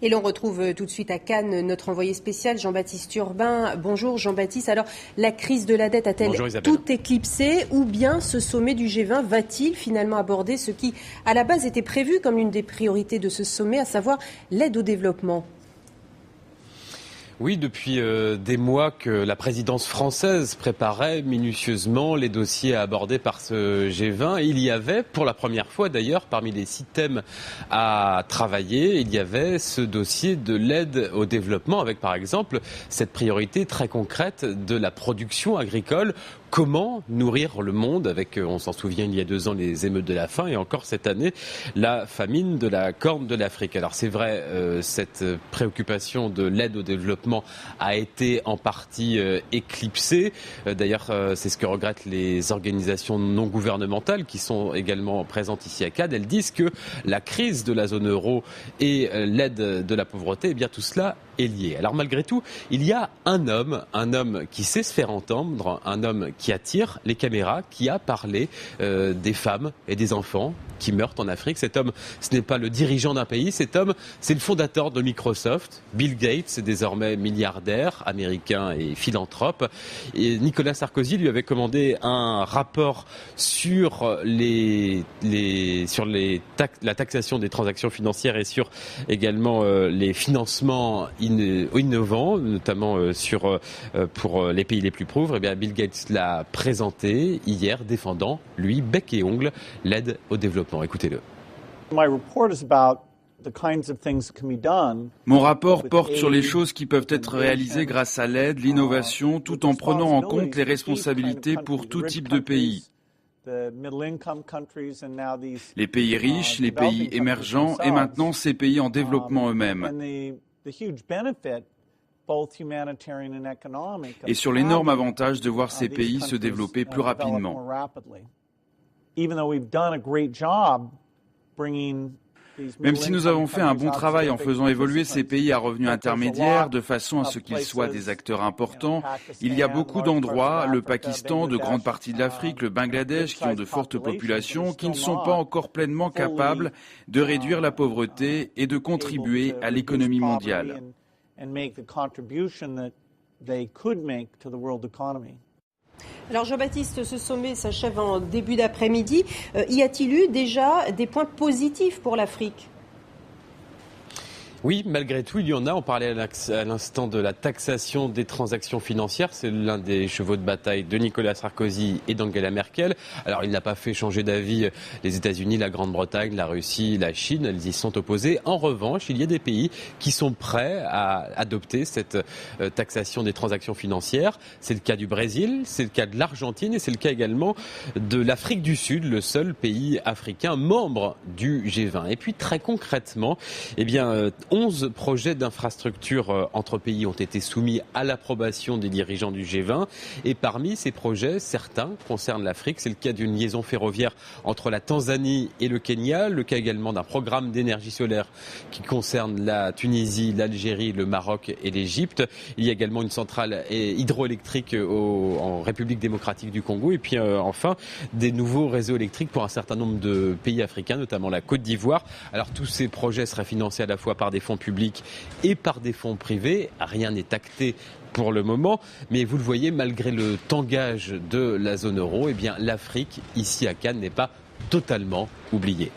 Et l'on retrouve tout de suite à Cannes notre envoyé spécial Jean-Baptiste Urbain. Bonjour Jean-Baptiste. Alors la crise de la dette a-t-elle tout éclipsé ou bien ce sommet du G20 va-t-il finalement aborder ce qui à la base était prévu comme l'une des priorités de ce sommet, à savoir l'aide au développement ? Oui, depuis des mois que la présidence française préparait minutieusement les dossiers abordés par ce G20. Il y avait, pour la première fois d'ailleurs, parmi les 6 thèmes à travailler, il y avait ce dossier de l'aide au développement avec par exemple cette priorité très concrète de la production agricole. Comment nourrir le monde avec, on s'en souvient, il y a 2 ans, les émeutes de la faim et encore cette année, la famine de la Corne de l'Afrique. Alors c'est vrai, cette préoccupation de l'aide au développement a été en partie éclipsée. D'ailleurs, c'est ce que regrettent les organisations non gouvernementales qui sont également présentes ici à Cannes. Elles disent que la crise de la zone euro et l'aide de la pauvreté, eh bien tout cela est lié. Alors malgré tout, il y a un homme qui sait se faire entendre, un homme qui attire les caméras, qui a parlé des femmes et des enfants qui meurent en Afrique. Cet homme, ce n'est pas le dirigeant d'un pays, cet homme, c'est le fondateur de Microsoft. Bill Gates, désormais milliardaire américain et philanthrope. Et Nicolas Sarkozy lui avait commandé un rapport sur la taxation des transactions financières et sur également les financements innovants, notamment pour les pays les plus pauvres. Eh bien, Bill Gates l'a présenté hier, défendant, lui, bec et ongle, l'aide au développement. Écoutez-le. Mon rapport porte sur les choses qui peuvent être réalisées grâce à l'aide, l'innovation, tout en prenant en compte les responsabilités pour tout type de pays. Les pays riches, les pays émergents et maintenant ces pays en développement eux-mêmes. Et sur l'énorme avantage de voir ces pays se développer plus rapidement. Même si nous avons fait un bon travail en faisant évoluer ces pays à revenus intermédiaires de façon à ce qu'ils soient des acteurs importants, il y a beaucoup d'endroits, le Pakistan, de grandes parties de l'Afrique, le Bangladesh, qui ont de fortes populations, qui ne sont pas encore pleinement capables de réduire la pauvreté et de contribuer à l'économie mondiale. Alors Jean-Baptiste, ce sommet s'achève en début d'après-midi. Y a-t-il eu déjà des points positifs pour l'Afrique ? Oui, malgré tout, il y en a. On parlait à l'instant de la taxation des transactions financières. C'est l'un des chevaux de bataille de Nicolas Sarkozy et d'Angela Merkel. Alors, il n'a pas fait changer d'avis les États-Unis, la Grande-Bretagne, la Russie, la Chine. Elles y sont opposées. En revanche, il y a des pays qui sont prêts à adopter cette taxation des transactions financières. C'est le cas du Brésil, c'est le cas de l'Argentine et c'est le cas également de l'Afrique du Sud, le seul pays africain membre du G20. Et puis, très concrètement, eh bien, 11 projets d'infrastructures entre pays ont été soumis à l'approbation des dirigeants du G20. Et parmi ces projets, certains concernent l'Afrique. C'est le cas d'une liaison ferroviaire entre la Tanzanie et le Kenya. Le cas également d'un programme d'énergie solaire qui concerne la Tunisie, l'Algérie, le Maroc et l'Égypte. Il y a également une centrale hydroélectrique en République démocratique du Congo. Et puis enfin, des nouveaux réseaux électriques pour un certain nombre de pays africains, notamment la Côte d'Ivoire. Alors tous ces projets seraient financés à la fois par des fonds publics et par des fonds privés. Rien n'est acté pour le moment, mais vous le voyez, malgré le tangage de la zone euro, eh bien l'Afrique, ici à Cannes, n'est pas totalement oubliée.